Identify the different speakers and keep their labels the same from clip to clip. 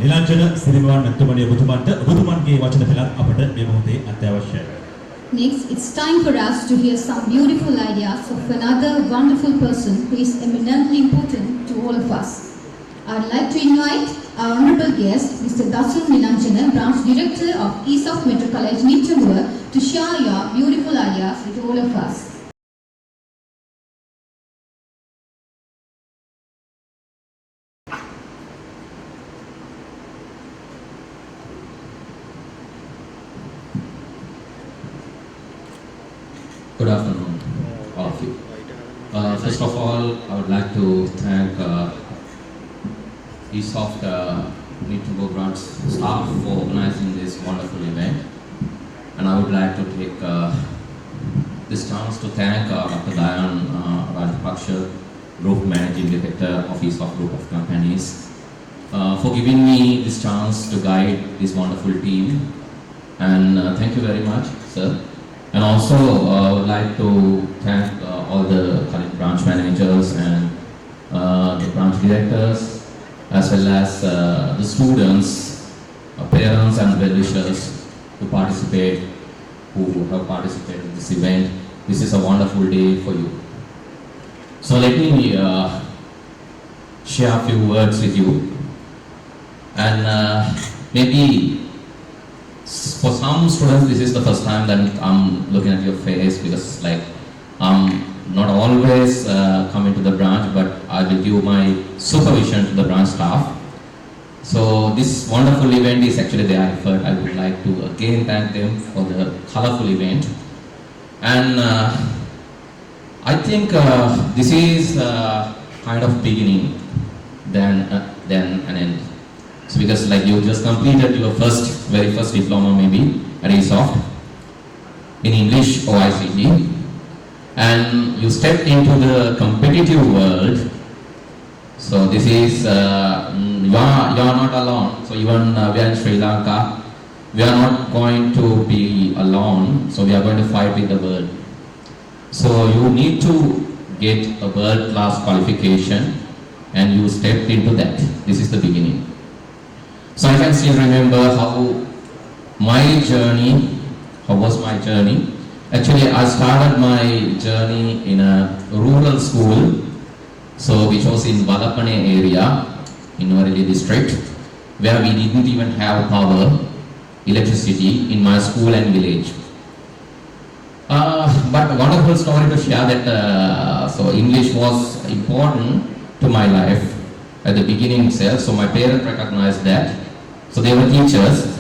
Speaker 1: Nilanjana Sirivan Nattumaniya Buthumanta Buthumante වචන පෙළක් අපට මේ මොහොතේ අත්‍යවශ්‍යයි.
Speaker 2: Next, it's time for us to hear some beautiful ideas of another wonderful person who is eminently important to all of us. I'd like to invite our honorable guest, Mr. Dasun Nilanjana, Branch Director of ESOFT Metro College, Nittambuwa, to share your beautiful ideas with all of us.
Speaker 3: Good afternoon, all of you. First of all, I would like to thank ESOFT Nittambuwa Branch staff for organizing this wonderful event. And I would like to take this chance to thank Dr. Dasun Group Managing Director of ESOFT Group of Companies, for giving me this chance to guide this wonderful team. And thank you very much, sir. And also, I would like to thank all the college branch managers and the branch directors, as well as the students, parents and well-wishers who have participated in this event. This is a wonderful day for you. So let me share a few words with you. And maybe for some students, this is the first time that I'm looking at your face, because like I'm not always coming to the branch, but I will give my supervision to the branch staff. So this wonderful event is actually their effort. I would like to again thank them for the colorful event. And I think this is kind of beginning than an end. So because like you just completed your very first diploma maybe at ESOFT in English or ICT, and you stepped into the competitive world. So this is you are not alone. So even we are in Sri Lanka, we are not going to be alone. So we are going to fight with the world. So you need to get a world-class qualification, and you stepped into that. This is the beginning. So I can still remember how was my journey. Actually, I started my journey in a rural school, so which was in Valapane area, in Norelli district, where we didn't even have power, electricity in my school and village. But a wonderful story to share that, so English was important to my life at the beginning itself, so my parents recognized that. So they were teachers,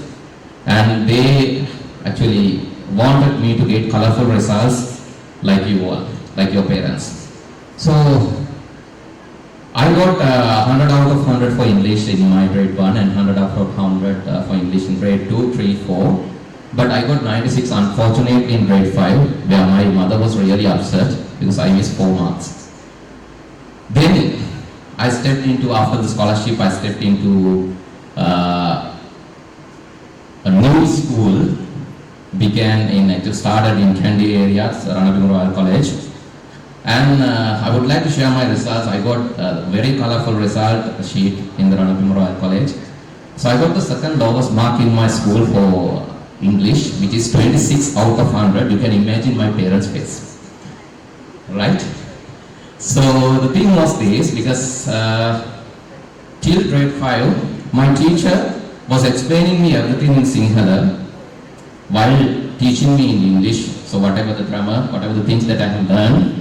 Speaker 3: and they actually wanted me to get colorful results like you all, like your parents. So I got 100 out of 100 for English in my grade 1 and 100 out of 100 for English in grade 2, 3, 4. But I got 96 unfortunately in grade 5, where my mother was really upset because I missed 4 marks. Then I stepped into, after the scholarship, I stepped into a new school, started in Kandy area, Nittambuwa College. And I would like to share my results. I got a very colorful result sheet in the Nittambuwa College. So I got the second lowest mark in my school for English, which is 26 out of 100. You can imagine my parents' face, right? So the thing was this, because till grade 5, my teacher was explaining me everything in Sinhala while teaching me in English. So whatever the grammar, whatever the things that I have learned,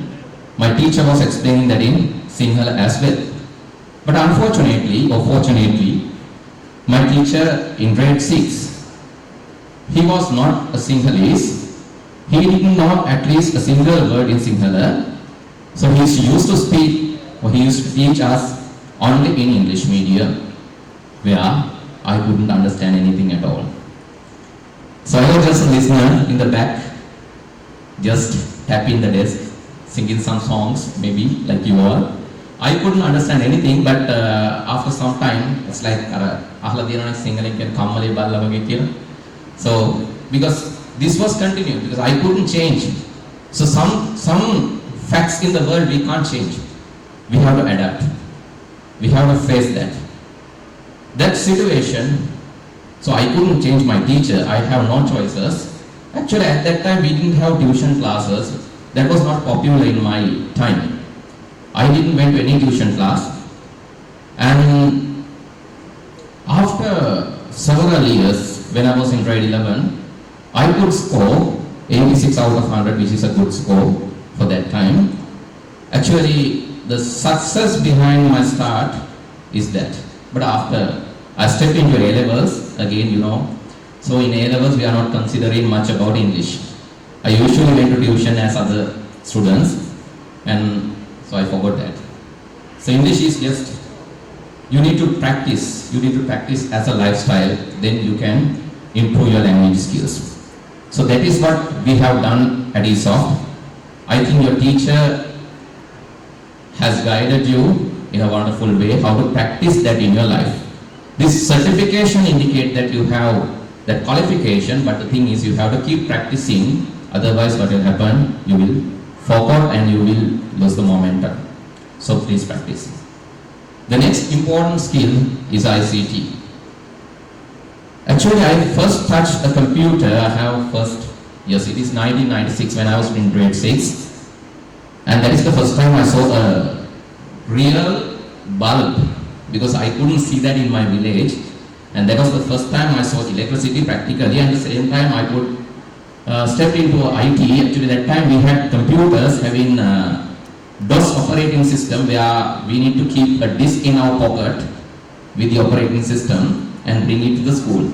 Speaker 3: my teacher was explaining that in Sinhala as well. But unfortunately or fortunately, my teacher in grade 6, he was not a Sinhalese. He didn't know at least a single word in Sinhala. So he used to speak, or he used to teach us only in English medium, where I couldn't understand anything at all. So I was just a listener in the back, just tapping the desk, singing some songs, maybe like you all. I couldn't understand anything, but after some time, it's like so because this was continued, because I couldn't change. So some facts in the world we can't change. We have to adapt. We have to face that. that situation, so I couldn't change my teacher. I have no choices. Actually, at that time, we didn't have tuition classes. That was not popular in my time. I didn't went to any tuition class. And after several years, when I was in grade 11, I could score 86 out of 100, which is a good score for that time. Actually, the success behind my start is that. But after I stepped into A-levels, again, you know, so in A-levels, we are not considering much about English. I usually went to tuition as other students, and so I forgot that. So English is just, you need to practice as a lifestyle, then you can improve your language skills. So that is what we have done at ESOFT. I think your teacher has guided you in a wonderful way how to practice that in your life. This certification indicates that you have that qualification, but the thing is you have to keep practicing, otherwise what will happen, you will forget and you will lose the momentum. So please practice. The next important skill is ICT. Actually, I first touched a computer, yes, it is 1996 when I was in grade 6, and that is the first time I saw a real bulb, because I couldn't see that in my village, and that was the first time I saw electricity practically, and at the same time I could step into IT. Actually that time we had computers having DOS operating system, where we need to keep a disk in our pocket with the operating system and bring it to the school.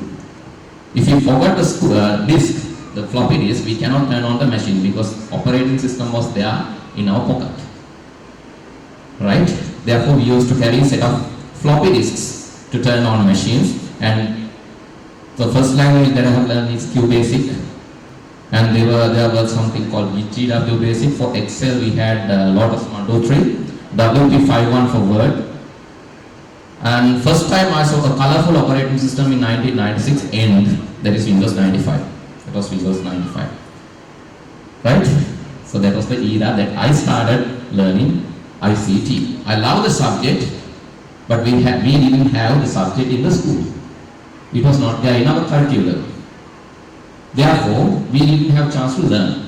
Speaker 3: If you forgot the disk, the floppy disk, we cannot turn on the machine because operating system was there in our pocket. Right? Therefore we used to carry a set of floppy disks to turn on machines, and the first language that I have learned is Q Basic, and there was something called GW Basic. For Excel we had Lotus 123, WP51 for Word, and first time I saw a colorful operating system in 1996 end, that is Windows 95. It was Windows 95. Right? So that was the era that I started learning ICT. I love the subject, but we didn't have the subject in the school. It was not there in our curriculum. Therefore, we didn't have chance to learn.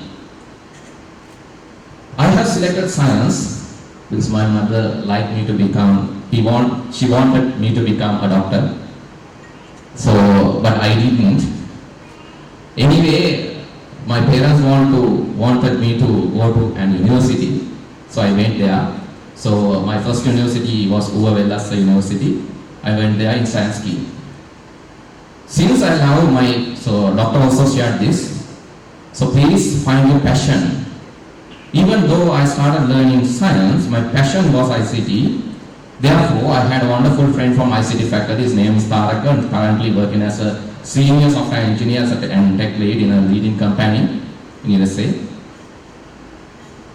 Speaker 3: I have selected science because my mother liked me to become, she wanted me to become a doctor. So, but I didn't. Anyway, my parents wanted me to go to an university, so I went there. So my first university was Uva University. I went there in science stream. Since I love so doctor also shared this, so please find your passion. Even though I started learning science, my passion was ICT. Therefore, I had a wonderful friend from ICT faculty. His name is Tarak, and currently working as a senior software engineer and tech lead in a leading company in USA.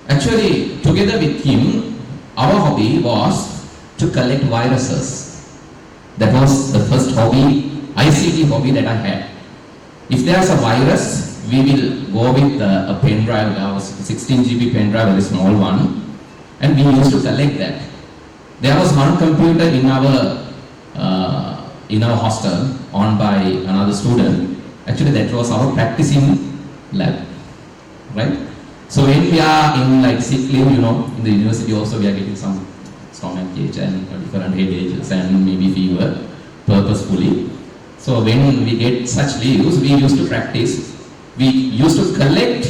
Speaker 3: Actually, together with him, our hobby was to collect viruses. That was the first hobby, ICT hobby that I had. If there's a virus, we will go with a pen drive, a 16 GB pen drive, a very small one, and we used to collect that. There was one computer in our hostel owned by another student. Actually, that was our practicing lab, right? So when we are in like sick leave, you know, in the university also we are getting some stomach ache and different headaches and maybe fever purposefully. So when we get such leaves, we used to practice. We used to collect,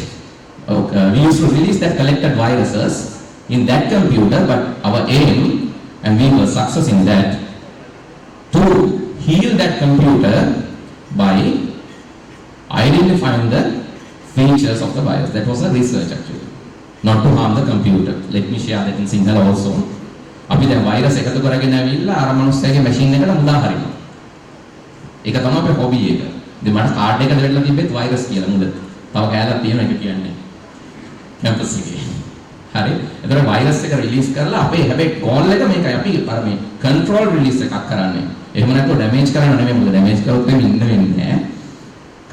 Speaker 3: we used to release that collected viruses in that computer, but our aim, and we were success in that, to heal that computer by identifying the features of the virus. That was a research actually, not to harm the computer. Let me share that in Sinhala also. අපි දැන් virus එකතු කරගෙන ඇවිල්ලා අර මනුස්සයාගේ machine එකට මුදා හරිනවා. ඒක තමයි අපේ hobby එක. ඉතින් මට කාඩ් එක දෙන්න තිබ්බෙත් virus කියලා මුද. තව කෑල්ලක් තියෙනවා ඒක කියන්නේ. campus එකේ. හරි. එතකොට virus එක release කරලා අපේ හැබැයි goal එක මේකයි. අපි අර මේ control release එකක් කරන්නේ. එහෙම නැත්නම් damage කරන්න නෙමෙයි. මොකද damage කරොත් එimhe ඉන්න වෙන්නේ නැහැ.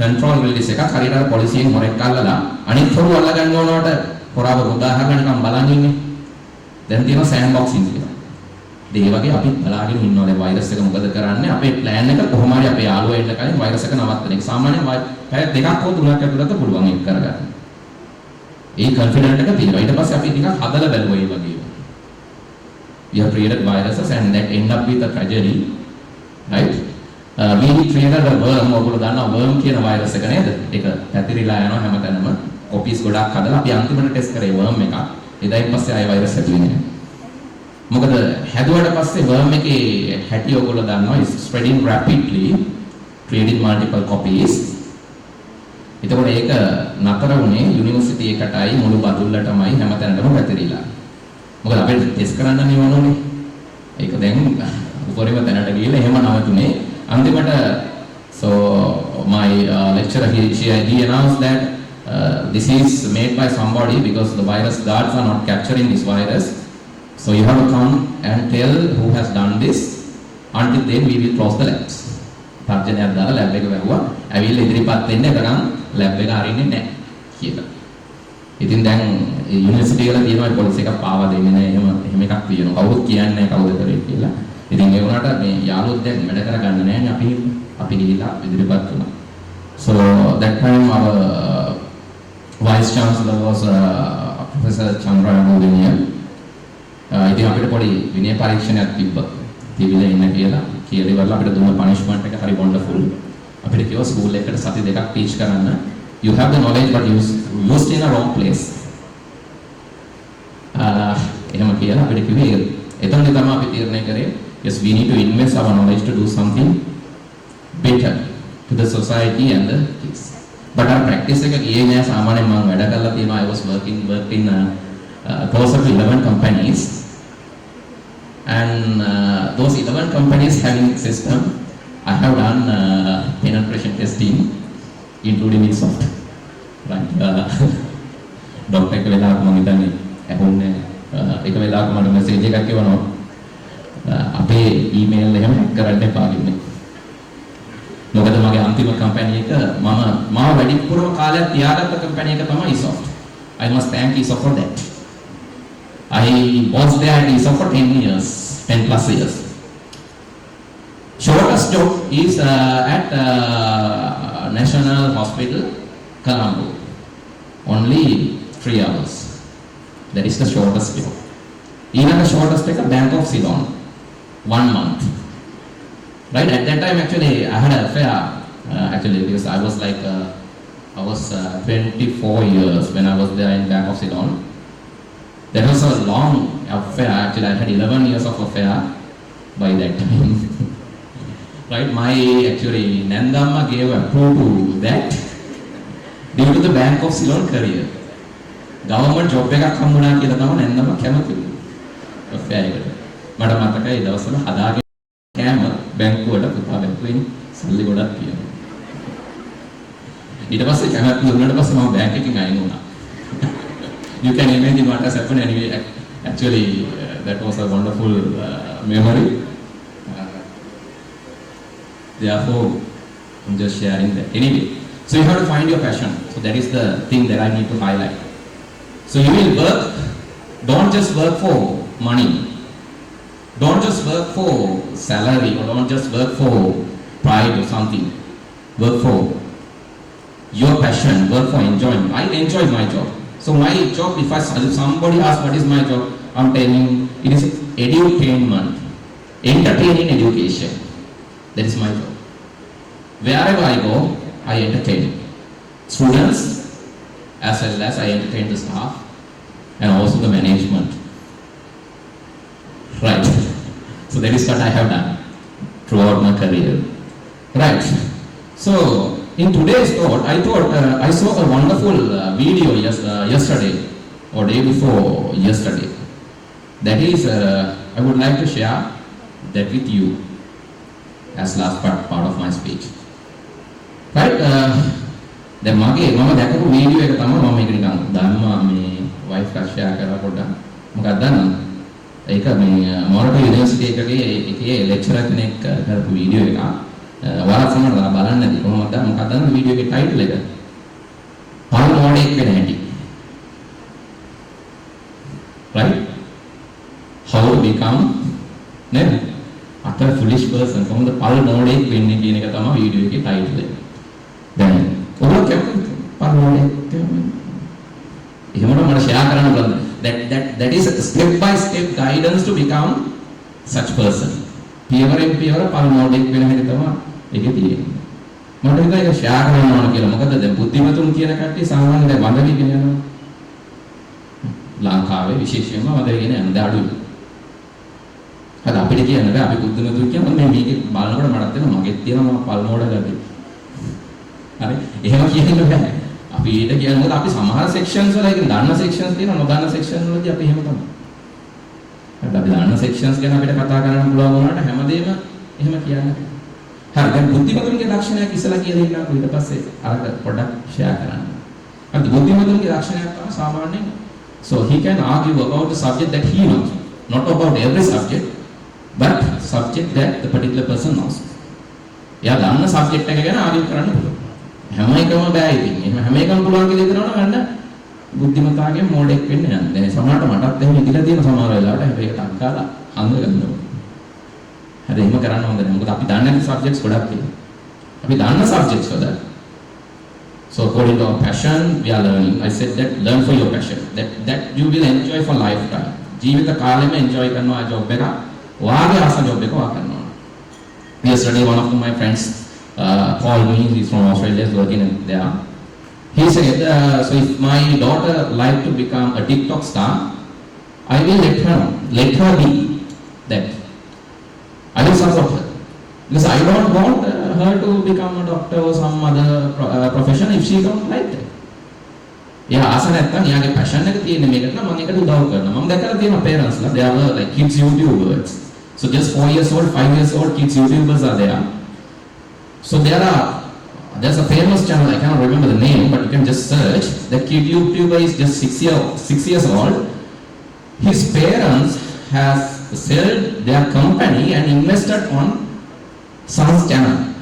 Speaker 3: control release එකක් හරියට අර පොලිසියෙන් හොරෙක් අල්ලලා අනිත් හොරු අල්ල ගන්න ඕනවට පොරාව උදාහරණ නිකන් බලන් ඉන්නේ. දැන් තියෙනවා sandboxing කියලා. ඒ වගේ අපි බලාගෙන ඉන්නවනේ වෛරස් එක මොකද කරන්නේ අපේ plan එක කොහොම හරි අපේ යාළුවා එන්න කලින් වෛරස් එක නවත්තන එක. සාමාන්‍යයෙන් පැය දෙකක් හෝ තුනක් ඇතුළත පුළුවන් ඒක කරගන්න. ඒ confident එක තියෙනවා. ඊට පස්සේ අපි ටිකක් හදලා බලුවා ඒ වගේ. We have created viruses and that end up with a tragedy, right? We created a worm. ඔයගොල්ලෝ දන්නවා worm කියන virus එක නේද? ඒක පැතිරිලා යනවා හැමතැනම. copies ගොඩක් හදලා අපි අන්තිමට ටෙස්ට් කරේ worm එක. එදායින් පස්සේ ආයෙ virus ඇති වෙන්නේ. මොකද හැදුවට පස්සේ worm එකේ හැටි ඔයගොල්ලෝ දන්නවා is spreading rapidly, creating multiple copies. එතකොට ඒක නතර වුණේ යුනිවර්සිටි එකටයි මුළු බදුල්ලටමයි හැමතැනටම පැතිරිලා. මොකද අපිට ටෙස්ට් කරන්න නෙවෙයි. ඒක දැන් උපරිම තැනට ගිහලා එහෙම නවතුනේ. අන්තිමට so my lecturer he announced that this is made by somebody because the virus guards are not capturing this virus. So you have to come and tell who has done this. Until then we will close the labs. තර්ජනයක් දාලා lab එක වැහුවා. ඇවිල්ලා ඉදිරිපත් වෙන්න එතකන් lab එක අරින්නේ නැහැ කියලා. ඉතින් දැන් යුනිවර්සිටි වල තියෙනවා පොලිසි එකක් පාවා දෙන්නේ නැහැ. එහෙම එකක් තියෙනවා. කවුරුත් කියන්නේ නැහැ කවුද කරේ කියලා. ඉතින් ඒ වුණාට මේ යාළුවෝ දැන් වැඩ කරගන්න නැහැ නේ අපි ගිහිලා ඉදිරිපත් වුණා. So that time our vice chancellor was Professor Chandra Moudiniya. ඉතින් අපිට පොඩි විනය පරීක්ෂණයක් තිබ්බා. තිබිලා ඉන්න කියලා ඉවරලා අපිට දුන්න punishment එක හරි wonderful. අපිට කිව්වා ස්කූල් එකකට සති දෙකක් teach කරන්න. You have the knowledge but you used in a wrong place. එහෙම කියලා අපිට කිව්වේ එතනදී තමයි අපි තීරණය කරේ yes we need to invest our knowledge to do something better to the society and the kids. But our practice එක ගියේ නෑ සාමාන්‍යයෙන් මම වැඩ කරලා තියෙනවා I was worked in close to 11 companies and those 11 companies having system I have done penetration testing including ESOFT. Right. Doctor එක වෙලාවක මම හිතන්නේ ඇහුන්නේ එක වෙලාවක මට මැසේජ් එකක් එවනවා අපේ ඊමේල් එහෙම හැක් කරන්න එපා කියන්නේ. මොකද මගේ අන්තිම කම්පැනි එක මම වැඩිපුරම කාලයක් තියාගත්ත කම්පැනි එක තමයි ESOFT. I must thank ESOFT for that. I was there at ESOFT for 10 years, 10 plus years. Shortest job is at National Hospital, Colombo. Only 3 hours. That is the shortest job. Even the shortest like a Bank of Ceylon, 1 month. Right at that time, actually, I had an affair. Actually, because I was like, I was 24 years when I was there in Bank of Ceylon. That was a long affair. Actually, I had 11 years of affair by that time. Right, my actually Nandamma gave approval to that due to the Bank of Ceylon career. Government job එකක් හම්බුණා කියලා තමයි Nandamma කැමති affair එකට. මට මතකයි ඒ දවස්වල හදාගෙන කෑම බැංකුවට පුතා බැංකුවෙන් සල්ලි ගොඩක් තියෙනවා. ඊට පස්සේ කැමති වුණාට පස්සේ මම බැංක් එකකින් අයින් වුණා. You can imagine what has happened anyway. Actually, that was a wonderful memory. Therefore, I'm just sharing that. Anyway, so you have to find your passion. So that is the thing that I need to highlight. So you will work, don't just work for money. Don't just work for salary or don't just work for pride or something. Work for your passion, work for enjoyment. I enjoy my job. So my job, if somebody asks what is my job, I'm telling it is edutainment, entertaining education. That is my job. Wherever I go, I entertain students as well as I entertain the staff and also the management. Right. So that is what I have done throughout my career. Right. So in today's thought, I saw a wonderful video yesterday or day before yesterday. That is, I would like to share that with you as last part of my speech. Right? දැන් මම දැකපු video එක තමයි මම මේක නිකන් ධර්මා මේ wife එකක් ෂෙයා කරලා පොඩ්ඩක් මොකක්ද දන්නවද? ඒක මේ මොරටු යුනිවර්සිටි එකේ ලෙක්චරර් කෙනෙක් කරපු වීඩියෝ එකක්. ඔයාලා සමහරවල් බලන්න නැති කොහොමද මොකක්ද දන්නවද වීඩියෝ එකේ ටයිටල් එක? පරම මොඩෙක් වෙන හැටි. Right? How to become තමයි වීඩියෝ එකේ ටයිටල් එක. දැන් ඔයගොල්ලෝ කැමතිද? පළවෙනි එහෙමනම් මම ෂෙයා කරන්න බලන්න. That is a step by step guidance to become such person. පියවරෙන් පියවර පළමෝඩෙක් වෙන හැටි තමයි ඒකේ තියෙන්නේ. මට හිතෙනවා ඒක ෂෙයා කරන්න ඕන කියලා. මොකද දැන් බුද්ධිමතුන් කියන කට්ටිය සාමාන්‍යයෙන් දැන් වඳවිගෙන යනවා. ලංකාවේ විශේෂයෙන්ම වඳවිගෙන යන අඩුයි. හරි අපිට කියන්න බෑ අපි බුද්ධිමතුන් කියනවා මේ මේක බලනකොට මටත් එනවා මගෙත් තියෙනවා පළමෝඩ ගතිය. හරි එහෙම කියන්න බෑ. අපි ඊට කියන්නේ අපි සමහර sections වල ඒක දන්න sections තියෙනවා නොදන්න sections වලදී අපි එහෙම තමයි. හරි අපි දන්න sections ගැන අපිට කතා කරන්න පුළුවන් වුණාට හැමදේම එහෙම කියන්නේ. හරි දැන් බුද්ධිමතුන්ගේ ලක්ෂණයක් ඉස්සලා කියලා දෙන්නම් ඊට පස්සේ අරක පොඩ්ඩක් share කරන්න. හරි බුද්ධිමතුන්ගේ ලක්ෂණයක් තමයි සාමාන්‍යයෙන් so he can argue about the subject that he knows, not about every subject but subject that the particular person knows. එයා දන්න subject එක ගැන argue කරන්න පුළුවන්. හැම එකම බෑ ඉතින්. එහෙනම් හැම එකම පුළුවන් කියලා හිතනවනම් ගන්න බුද්ධිමතාවගෙන් මෝඩෙක් වෙන්න යන්නේ. දැන් සමහරට මටත් එහෙම ඉතිලා තියෙන සමහර වෙලාවට හැබැයි ඒක අක්කාලා අඳ ගන්නවා. හරි එහෙම කරන්න හොඳ නැහැ. මොකද අපි දන්නේ නැති subjects ගොඩක් තියෙනවා. අපි දන්න subjects වල so according to our passion we are learning. I said that learn for your passion. That you will enjoy for lifetime. ජීවිත කාලෙම enjoy කරනවා job එක. ඔයාගේ ආස job එක ඔයා කරනවා. Yesterday one of my friends called me, he's from Australia, he's working there. He said, so if my daughter like to become a TikTok star, I will let her be that. I will support her. Because I don't want her to become a doctor or some other profession if she don't like that. එයා ආස නැත්තම් එයාගේ passion එක තියෙන්නේ මේකට නම් මම ඒකට උදව් කරනවා. මම දැකලා තියෙනවා parents ලා, they are like kids YouTubers. So just 4 years old, 5 years old kids YouTubers are there. So there's a famous channel, I cannot remember the name, but you can just search. The kid YouTuber is just 6 years old. His parents has sold their company and invested on son's channel.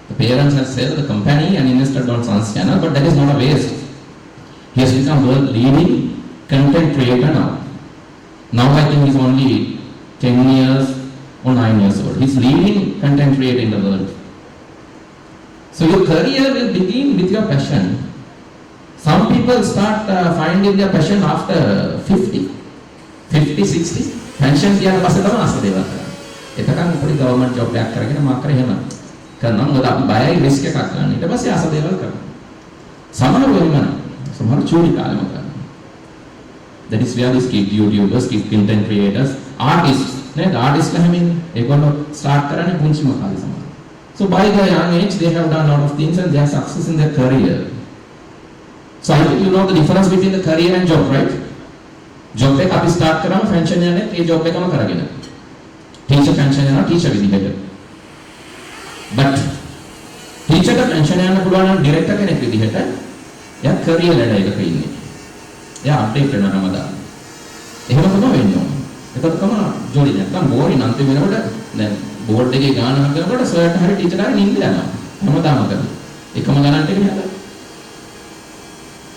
Speaker 3: The parents have sold the company and invested on son's channel, but that is not a waste. He has become world leading content creator now. Now I think he's only 10 years or 9 years old. He's leading content creator in the world. So your career will begin with your passion. Some people start finding their passion after 50, 60. Pension කියන පස්සේ තමයි ආස දේවල් කරන්නේ. එතකන් පොඩි government job එකක් කරගෙන මාක් කරේ එහෙම කරනවා. මොකද අපි බයයි risk එකක් ගන්න. ඊට පස්සේ ආස දේවල් කරනවා. සමහර වෙලාවට සමහර චූටි කාලෙම කරනවා. That is where these kid YouTubers, kid content creators, artists නේද ආටිස්ට්ලා හැම ඉන්නේ ඒගොල්ලෝ ස්ටාර්ට් කරන්නේ පුංචිම කාලේ සමහර. So by the young age they have done a lot of things and they are success in their career. So I think you know the difference between the career and job, right? Job එක අපි start කරාම ෆැන්ෂන් යන්නේ ඒ job එකම කරගෙන. Teacher ෆැන්ෂන් යනවා teacher විදිහට. But ටීචර්ට ෆැන්ෂන් යන්න පුළුවන් නම් ඩිරෙක්ටර් කෙනෙක් විදිහට එයා career ladder එකක ඉන්නේ. එයා අප්ඩේට් වෙනවා හැමදාම. එහෙම තමයි වෙන්නේ. එතකොට තමයි ජොලි නැත්නම් බෝරින් අන්තිම වෙනකොට දැන් බෝඩ් එකේ ගාන හදනකොට සර්ට හරි ටීචර් හරි නිින්ද යනවා. හැමදාම කරන්නේ. එකම ගණන්ට එක නේද?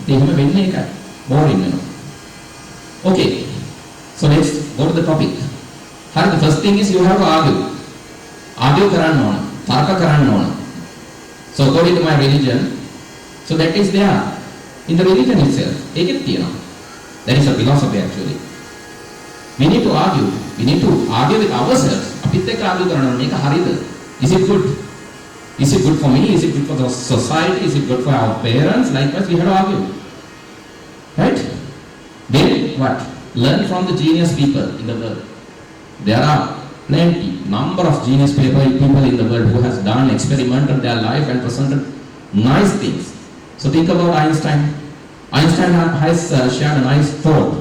Speaker 3: ඉතින් එහෙම වෙන්නේ ඒකයි. බෝරින් වෙනවා. Okay. So let's go to the topic. Hari, the first thing is you have to argue. Argue කරන්න ඕන. තර්ක කරන්න ඕන. So according to my religion, so that is there in the religion itself. ඒකෙත් තියෙනවා. That is a philosophy actually. We need to argue. We need to argue with ourselves. අපිත් එක්ක argue කරන්න ඕන. මේක හරිද? Is it good? Is it good for me? Is it good for the society? Is it good for our parents? Likewise, we have to argue. Right? Then what? Learn from the genius people in the world. There are plenty, number of genius people in the world who has done, experimented their life and presented nice things. So think about Einstein. Einstein has shared a nice thought.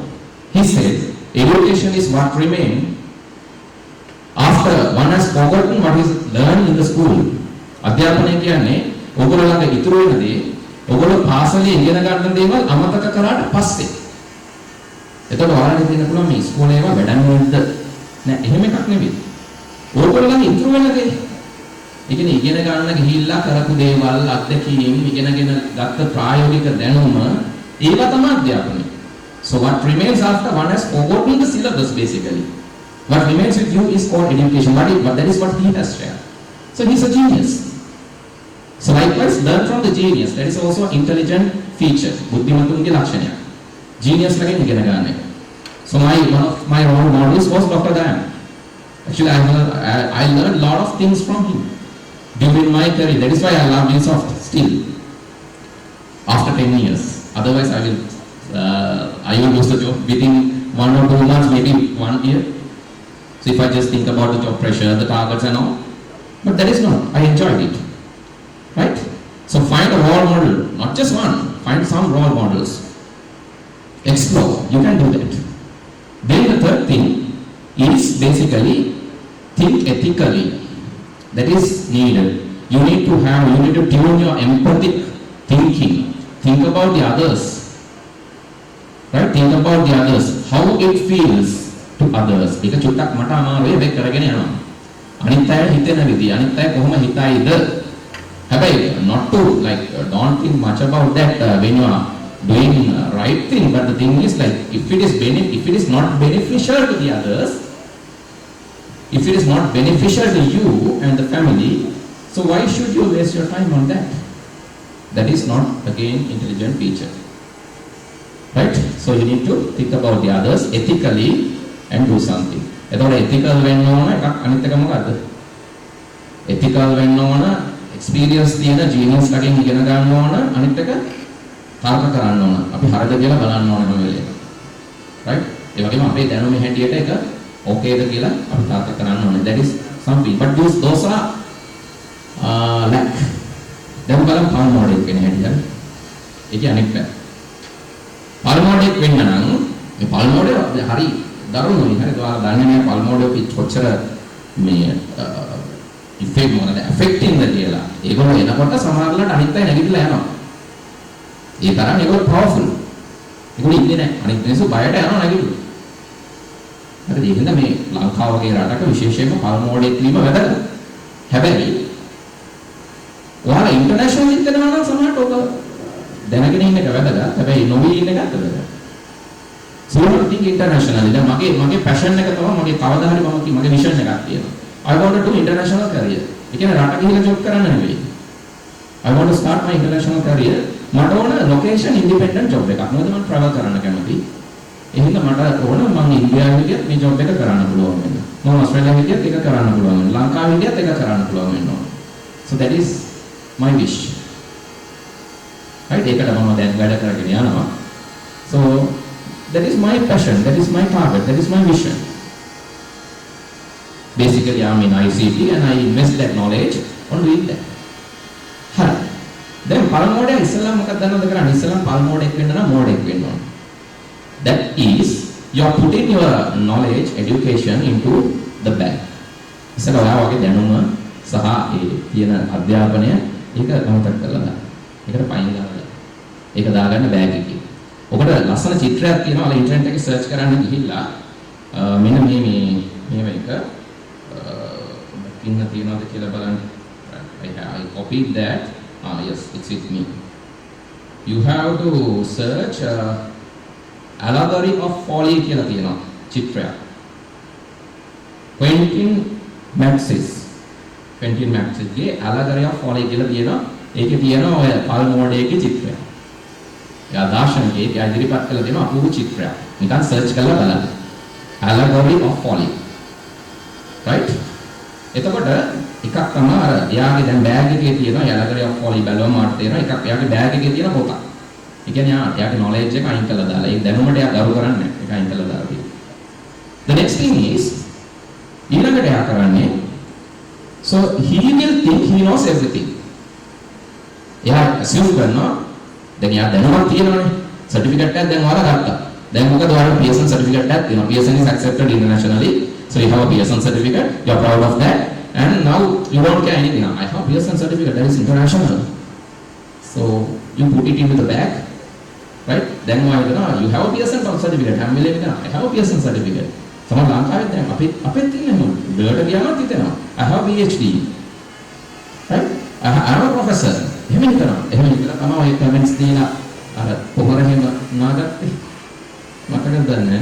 Speaker 3: He said, education is what remains after one has forgotten what is learned in the school. අධ්‍යාපනය කියන්නේ ඔයගොල්ලෝ ළඟ ඉතුරු වෙන දේ ඔයගොල්ලෝ පාසලේ ඉගෙන ගන්න දේවල් අමතක කරාට පස්සේ. එතකොට ඔයාලට දෙන්න පුළුවන් මේ ඉස්කෝලේ ඒවා වැඩක් නෙවෙයිද? නෑ එහෙම එකක් නෙවෙයි. ඔයගොල්ලෝ ළඟ ඉතුරු වෙන දේ. ඒ කියන්නේ ඉගෙන ගන්න ගිහිල්ලා කරපු දේවල් අත්දැකීම් ඉගෙනගෙන ගත්ත ප්‍රායෝගික දැනුම ඒවා තමයි අධ්‍යාපනය. So what remains after one has forgotten the syllabus basically. What remains with you is called education. But that is what he has shared. So he's a genius. So likewise, learn from the genius. That is also an intelligent feature. බුද්ධිමතුන්ගේ ලක්ෂණයක්. Genius ලාගෙන් ඉගෙන ගන්න එක. So one of my role models was Dr. Dasun. Actually, I learned a lot of things from him during my career. That is why I love ESOFT still. After 10 years. Otherwise, I will lose the job within 1 or 2 months, maybe 1 year. So if I just think about the job pressure, the targets and all. But that is not. I enjoyed it. Right? So find a role model, not just one. Find some role models. Explore. You can do that. Then the third thing is basically think ethically. That is needed. You need to tune your empathic thinking. Think about the others. Right? Think about the others. How it feels to others. ඒක චුට්ටක් මට අමාරුයි මේක කරගෙන යනවා. අනිත් අය හිතෙන විදිය, අනිත් අය කොහොම හිතයිද? හැබැයි not to like don't think much about that when you are doing right thing, but the thing is like if it is not beneficial to the others, if it is not beneficial to you and the family, so why should you waste your time on that? That is not again intelligent feature. Right? So you need to think about the others ethically and do something. එතකොට ethical වෙන්න ඕන එකක් අනිත් එක මොකද්ද? ethical වෙන්න ඕන experience තියෙන genius ළඟින් ඉගෙන ගන්න ඕන අනිත් එක තර්ක කරන්න ඕන. අපි හරිද කියලා බලන්න ඕන හැම වෙලේම. Right? ඒ වගේම අපේ දැනුමේ හැටියට එක okayද කියලා අපි තර්ක කරන්න ඕනේ. That is something. But those are lack. දැන් බලමු palm model වෙන හැටියට. ඒක අනිත් පැත්ත. palm model වෙන්න නම් මේ palm model හරි දරුණුයි. හරි ඔයාලා දන්නේ නැහැ palm model කොච්චර මේ ඉෆෙක්ට් මොනවද affecting ද කියලා. ඒගොල්ලෝ එනකොට සමහරවිට අනිත් අය නැගිටලා යනවා. ඒ තරම් ඒගොල්ලෝ powerful. ඒගොල්ලෝ ඉන්නේ නැහැ. අනිත් මිනිස්සු බයට යනවා නැගිටලා. හරිද? ඒකෙන්ද මේ ලංකාව වගේ රටක විශේෂයෙන්ම palm model වීම වැදගත්. හැබැයි ඔයාලා ඉන්ටර්නැෂනල් එකකට යනවා නම් සමහරට ඔක දැනගෙන ඉන්න එක වැදගත්. හැබැයි නොවි ඉන්න එකත් වැදගත්. So you have to think internationally. දැන් මගේ passion එක තමයි මගේ කවදා හරි මගේ vision එකක් තියෙනවා. I want to do international career. ඒ කියන්නේ රට ගිහිල්ලා ජොබ් කරන්න නෙවෙයි. I want to start my international career. මට ඕන location independent job එකක්. මොකද මම travel කරන්න කැමතියි. ඒ හින්දා මට ඕන මම ඉන්දියාවේ ගියත් මේ job එක කරන්න පුළුවන් වෙන්න. මම ඕස්ට්‍රේලියාවේ ගියත් ඒක කරන්න පුළුවන් වෙන්න. ලංකාවේ ගියත් ඒක කරන්න පුළුවන් වෙන්න ඕන. So that is my wish. Right? ඒකට මම දැන් වැඩ කරගෙන යනවා. So that is my passion, that is my target, that is my vision. Basically I am in ICT and I invest that knowledge on doing that. Right. Then palm model ඉස්සෙල්ලා මොකක්ද දන්නවද කරන්නේ? ඉස්සෙල්ලා palm model එක වෙන්න නම් mode එක වෙන්න ඕන. That is you are putting your knowledge, education into the bag. ඉස්සෙල්ලා ඔයා වගේ දැනුම සහ ඒ තියෙන අධ්‍යාපනය ඒක අමතක කරලා දාන්න. ඒකට පයින් දාන්න. ඒක දාගන්න බෑග් එකේ. ඔකට ලස්සන චිත්‍රයක් තියෙනවා. ඉන්ටර්නෙට් එකේ සර්ච් කරන්න ගිහිල්ලා මෙන්න මේව එක ඉන්න තියනවාද කියලා බලන්න. I copied that. Yes, it's with me. You have to search allegory of folly කියලා තියෙනවා චිත්‍රයක්. Quentin Maxis ගේ allegory of folly කියලා තියෙනවා. ඒකේ තියෙනවා ඔය palm model එකේ චිත්‍රයක්. එයා දාර්ශනිකයෙක් එයා ඉදිරිපත් කළ දෙන අපූර්ව චිත්‍රයක්. නිකන් සර්ච් කරලා බලන්න. Allegory of folly. Right? එතකොට එකක් තමයි අර එයාගේ දැන් බෑග් එකේ තියෙන Allegory of folly බැලුවම මාට තේරෙනවා එකක් එයාගේ බෑග් එකේ තියෙන පොතක්. ඒ කියන්නේ එයාගේ knowledge එක අයින් කරලා දාලා ඒ දැනුමට එයා ගරු කරන්නේ නැහැ. ඒක අයින් කරලා දාලා තියෙනවා. The next thing is ඊළඟට එයා කරන්නේ so he will think he knows everything. එයා assume කරනවා දැන් යා දැනුමක් තියෙනවනේ. certificate එකක් දැන් ඔයාලා ගත්තා. දැන් මොකද ඔයාලා PSN certificate එකක් තියෙනවා. PSN is accepted internationally. So you have a PSN certificate, you are proud of that, and now you don't care anything. Now I have PSN certificate that is international. So you put it into the bag, right? Then you have a PSN certificate. I have a PSN certificate. Some Lanka them අපේ තියෙනවා. දෙකට ගියාම තිතෙනවා. I have a PhD. Right? I am a professor. එහෙම හිතනවා තමයි ඔය comments දීලා අර පොහොර හැම නාගත්තේ. මතකද දන්නේ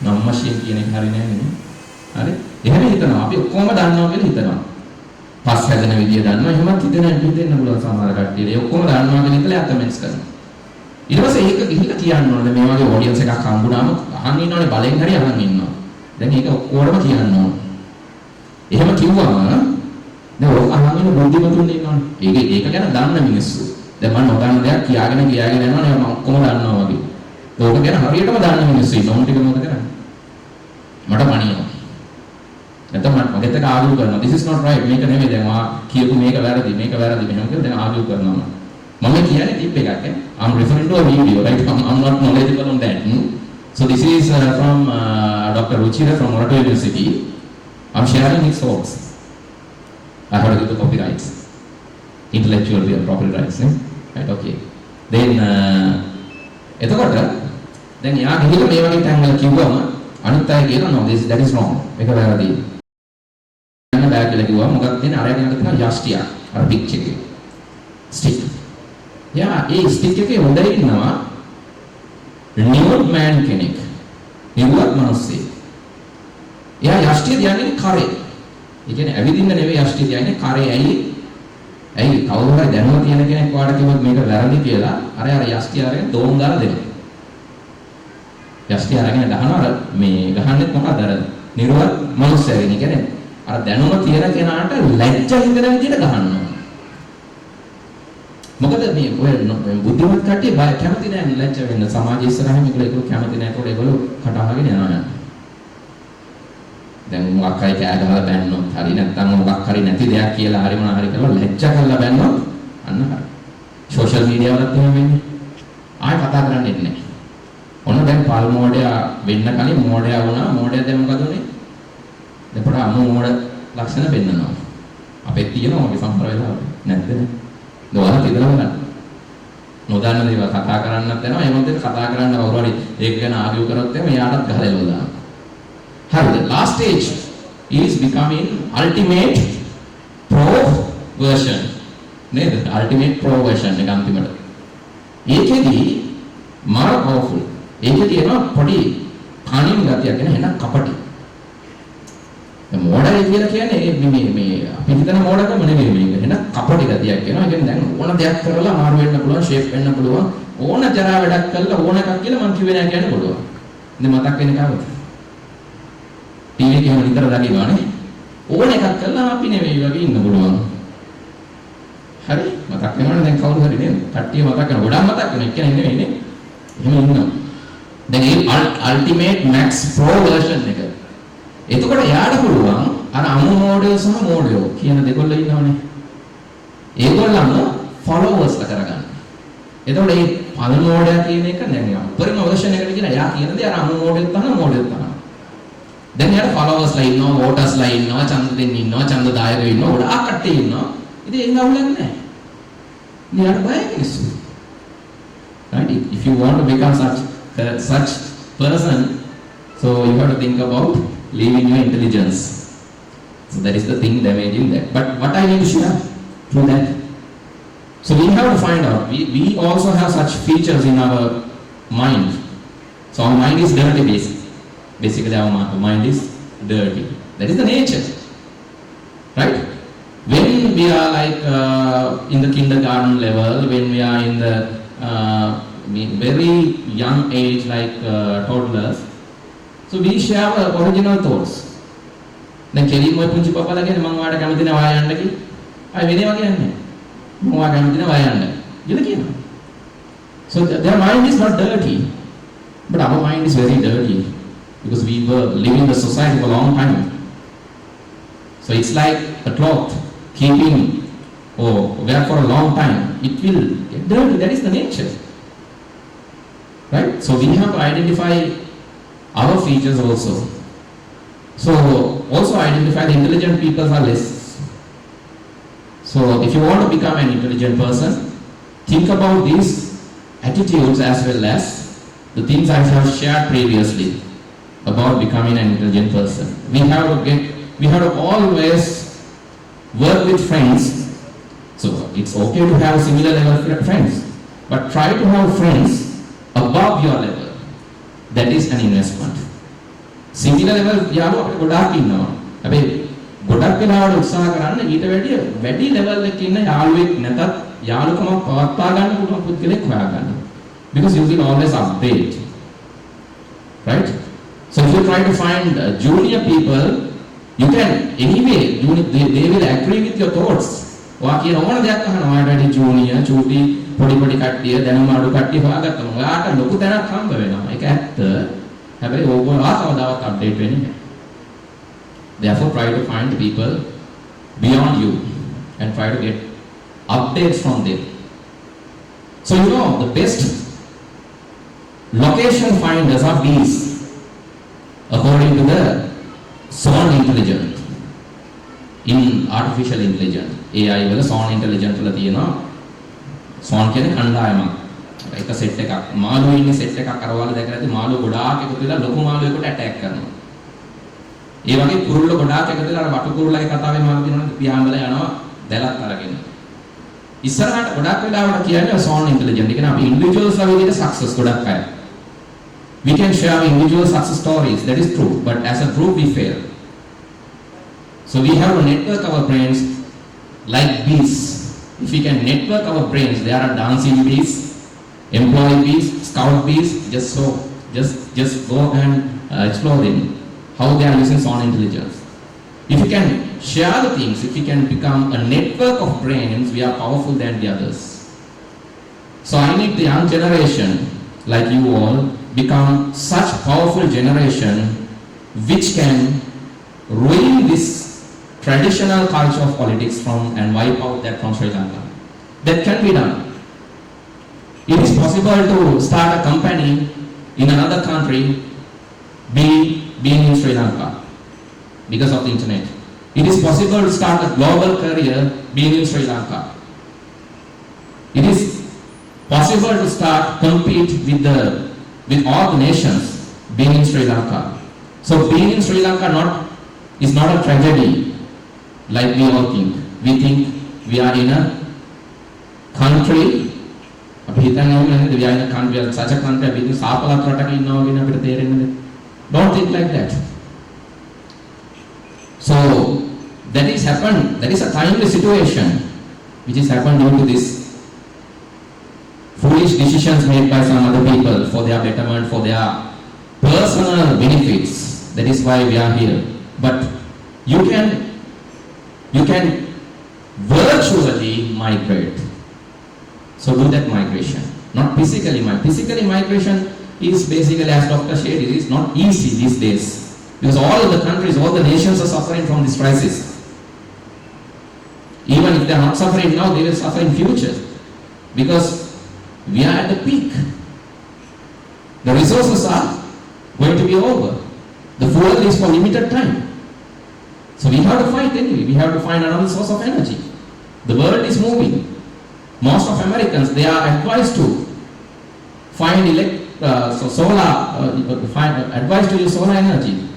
Speaker 3: නම් මැෂින් කියන එක හරිය නෑ නේ. හරි? එහෙම හිතනවා අපි ඔක්කොම දන්නවා කියලා හිතනවා. පස් හැදෙන විදිය දන්නවා. එහෙමත් හිතෙන්න පුළුවන් සමහර කට්ටියට. ඒ ඔක්කොම දන්නවා කියන එක එයා කමෙන්ට්ස් කරනවා. ඊට පස්සේ ඒක ගිහිල්ලා කියන්න ඕනේ මේ වගේ ඔඩියන්ස් එකක් හම්බුනාම අහන් ඉන්නෝනේ බලෙන් හරි අහන් ඉන්නවා. දැන් ඒක ඔක්කොරම කියන්න ඕනේ. එහෙම කිව්වම දැන් ඔය අහන් ඉන්න බුද්ධිමතුන් ඉන්නවනේ. ඒක ගැන දන්න මිනිස්සු. දැන් මම නොදන්න දෙයක් කියාගෙන යනවා නේ මම ඔක්කොම දන්නවා වගේ. ඒක ගැන හරියටම දන්න මිනිස්සු ඉන්නවා. උන් ටික මොකද කරන්නේ? මට පණිනවා. නැත්නම් මගෙත් එක ආගියු කරනවා. This is not right. මේක නෙමෙයි දැන් මා කියපු මේක වැරදි. මෙහෙම කියලා දැන් ආගියු කරනවා. මම කියන්නේ ටිප් එකක් I'm referring to a video, right? I'm not knowledgeable on that. So this is from Dr. Ruchira from Morato University. I'm sharing his thoughts. I have to give the copyrights. Intellectual property rights. Right, okay. Then එතකොට දැන් යා ගිහිල්ලා මේ වගේ තැන් වල කිව්වම අනිත් අය කියනවා no that is wrong. මේක වැරදි. යන්න බෑ කියලා කිව්වම මොකක්ද තියෙන්නේ අරගෙන යන්න තියෙනවා යස්ටියක්. අර පික්චර් එකේ. ස්ටික්. යා ඒ ස්ටික් එකේ හොඳට ඉන්නවා නියුඩ් මෑන් කෙනෙක්. නියුඩ් මිනිස්සෙක්. එයා යෂ්ටිය තියන්නේ කරේ. ඒ කියන්නේ ඇවිදින්න නෙවෙයි යෂ්ටිය තියන්නේ කරේ. ඇයි කවුරු හරි දැනුම තියෙන කෙනෙක් වාට කිව්වොත් මේක වැරදි කියලා අර යෂ්ටිය අරගෙන දෝන් ගාලා දෙනවා. යෂ්ටිය අරගෙන ගහනවා මේ ගහන්නෙත් මොකක්ද අර නිර්වල් මිනිස්සෙක්. ඒ කියන්නේ අර දැනුම තියෙන කෙනාට ලැජ්ජා හිතෙන විදිහට ගහනවා. මොකද මේ ඔය බුද්ධිමත් කට්ටිය බය කැමති නැහැ ලැජ්ජ වෙන්න සමාජය ඉස්සරහින් මේගොල්ලෝ කැමති නැහැ ඒගොල්ලෝ කටහගෙන යනවා. දැන් මොකක් හරි කෑ ගහලා බැන්නොත් හරි නැත්නම් මොකක් හරි නැති දෙයක් කියලා හරි මොනවා හරි කරලා ලැජ්ජ කරලා බැන්නොත් අන්න හරි. සෝෂල් මීඩියා වලත් එහෙම වෙන්නේ. ආයෙ කතා කරන්නේ නැහැ. ඔන්න දැන් පල් මෝඩයා වෙන්න කලින් මෝඩයා වුණා. මෝඩයා දැන් මොකද උනේ? දෙපඩ අමු මෝඩ ලක්ෂණ පෙන්නනවා. අපේ තියෙනවා වගේ සමහර වෙලාවට නැද්ද නේ? දවල් තියලා බලන්න. නොදන්න දේවල් කතා කරන්නත් වෙනවා. ඒ මොකද කතා කරන්න කවුරු හරි ඒක ගැන ආගියු කරොත් එහෙම එයාටත් ගහලා එළවලා. හරිද? last stage is becoming ultimate pro version. නේද? ultimate pro version එක අන්තිමට. ඒකෙදි මාර powerful. ඒකෙදි එනවා පොඩි කණින් ගතියක් එන එන කපටි. මෝඩය කියලා කියන්නේ මේ අපි හිතන මෝඩකම නෙමෙයි මේක. එන කපටි ගතියක් එනවා. ඒ කියන්නේ දැන් ඕන දෙයක් කරලා මාරු වෙන්න පුළුවන්, ෂේප් වෙන්න පුළුවන්. ඕන ජරා වැඩක් කළා ඕන එකක් කියලා මම කිව්වේ නෑ කියන්න පුළුවන්. ඉතින් මතක් වෙන්නේ කාවද? ටීවී එකේ විතර දකිනවානේ. ඕන එකක් කළා අපි නෙමෙයි වගේ ඉන්න පුළුවන්. හරි? මතක් වෙනවනේ දැන් කවුරු හරි නේද? කට්ටිය මතක් කරන ගොඩක් මතක් වෙන එක නෙමෙයි නේ. එහෙම ඉන්නවා. දැන් මේ ultimate max pro version එක. එතකොට යාට පුළුවන් අර අමු මෝඩයෝ සහ මෝඩයෝ කියන දෙකොල්ල ඉන්නවනේ. ඒගොල්ලන්ව followers ලා කරගන්න. එතකොට මේ පල් මෝඩයා කියන එක දැන් උපරිම version එකට කියලා යා කියන දේ අර අමු මෝඩයෝ තමයි මෝඩයෝ තමයි. දැන් යාට followers ලා ඉන්නවා, voters ලා ඉන්නවා, ඡන්ද දෙන්න ඉන්නවා, ඡන්ද දායකයෝ ඉන්නවා, ගොඩාක් කට්ටිය ඉන්නවා. ඉතින් ඒක අවුලක් නැහැ. යාට බය කිසු. Right? If you want to become such person, so you have to think about leaving your intelligence. So that is the thing damaging that. But what I need to share through that. So we have to find out. We also have such features in our mind. So our mind is dirty basically our mind is dirty. That is the nature. Right? When we are like in the kindergarten level, when we are in the very young age like toddlers, so we share our original thoughts. දැන් කෙලින්ම පුංචි පපලා කියන්නේ මම ඔයාලට කැමති නැහැ ඔයා යන්න කි. අය වෙනේවා කියන්නේ. මම ඔයාලට කැමති නැහැ ඔයා යන්න. කියලා කියනවා. So their mind is not dirty. But our mind is very dirty because we were living the society for a long time. So it's like a cloth keeping or wear for a long time. It will get dirty. That is the nature. Right? So we have to identify our features also. So also identify the intelligent people are less. So if you want to become an intelligent person, think about these attitudes as well as the things I have shared previously about becoming an intelligent person. We have to always work with friends. So it's okay to have similar level friends, but try to have friends above your level. That is an investment. Similar level යාළුවෝ අපිට ගොඩාක් ඉන්නවා. හැබැයි ගොඩක් වෙලාවට උත්සාහ කරන්න ඊට වැඩි level එකක ඉන්න යාළුවෙක් නැතත් යාළුකමක් පවත්වා ගන්න පුළුවන් පුද්ගලෙක් හොයාගන්න. Because you will always update. Right? So if you try to find junior people, you can anyway, they will agree with your thoughts. ඔයා කියන ඕන දෙයක් අහනවා. ඔයාට වැඩි junior, චූටි, පොඩි කට්ටිය, දැනුම අඩු කට්ටිය හොයාගත්තම ඔයාට ලොකු තැනක් හම්බ වෙනවා. ඒක ඇත්ත. හැබැයි ඕගොල්ලෝ කවදාවත් අප්ඩේට් වෙන්නේ නැහැ. Therefore, try to find people beyond you and try to get updates from them. So you know the best location finders are these, according to the zone intelligence. In artificial intelligence, AI වල zone intelligence වල තියෙනවා zone කියන්නේ කණ්ඩායමක්. එක set එකක් මාළුවෝ ඉන්නේ set එකක් කරවලා දැකලා ඇති මාළුවෝ ගොඩාක් එකතු වෙලා ලොකු මාළුවෙකුට ඇටැක් කරනවා. ඒ වගේ කුරුල්ලෝ ගොඩාක් එකතු වෙලා අර වටු කුරුල්ලගේ කතාවේ මම කියනවානේ පියාඹලා යනවා දැලක් අරගෙන. ඉස්සරහට ගොඩාක් වෙලාවට කියන්නේ zone intelligence. ඒ කියන්නේ අපි individuals ලා විදිහට success ගොඩක් අය. We can share individual success stories, that is true, but as a group we fail. So we have to network our brains like bees. If we can network our brains, there are dancing bees, employee bees, scout bees, just go and explore them, how they are using zone intelligence. If you can share the things, if you can become a network of brains, we are powerful than the others. So I need the young generation, like you all, become such powerful generation which can ruin this traditional culture of politics and wipe out that from Sri Lanka. That can be done. It is possible to start a company in another country being in Sri Lanka because of the internet. It is possible to start a global career being in Sri Lanka. It is possible to start compete with all the nations being in Sri Lanka. So being in Sri Lanka is not a tragedy like we all think. We think we are in a country. We are in a country, such a country, don't think like that. So that is happened, that is a timely situation which has happened due to this foolish decisions made by some other people for their betterment, for their personal benefits. That is why we are here. But you can virtually migrate. So do that migration, not physically. Physically migration is basically, as Dr. said, it is not easy these days because all of the countries, all the nations are suffering from this crisis. Even if they are not suffering now, they will suffer in future because we are at the peak. The resources are going to be over. The fuel is for limited time. So we have to fight anyway. We have to find another source of energy. The world is moving. Most of Americans, they are advised to find advised to use solar energy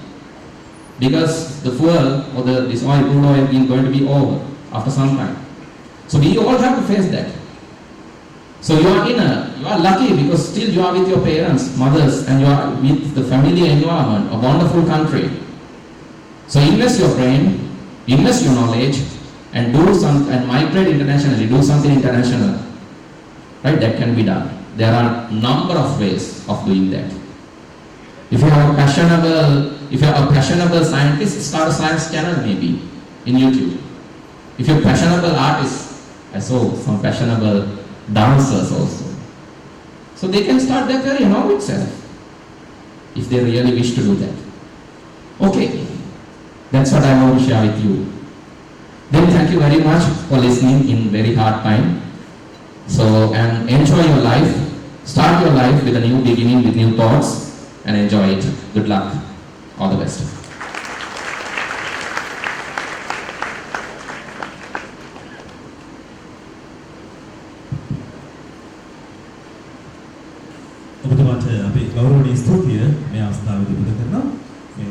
Speaker 3: because the fuel or this oil, crude oil is going to be over after some time. So we all have to face that. So you are lucky because still you are with your parents, mothers, and you are with the family environment, a wonderful country. So invest your brain, invest your knowledge, and and migrate internationally, do something international. Right? That can be done. There are number of ways of doing that. If you are a fashionable scientist, start a science channel maybe in YouTube. If you're a fashionable artist, I saw some fashionable dancers also. So they can start their career now itself if they really wish to do that. Okay, that's what I want to share with you. Then thank you very much for listening in very hard time. So, and enjoy your life. Start your life with a new beginning, with new thoughts, and enjoy it. Good luck. All the best.
Speaker 1: ඔබතුමාට අපි ගෞරවනීය ස්තුතිය මේ අවස්ථාවේදී පුද කරනවා. මේ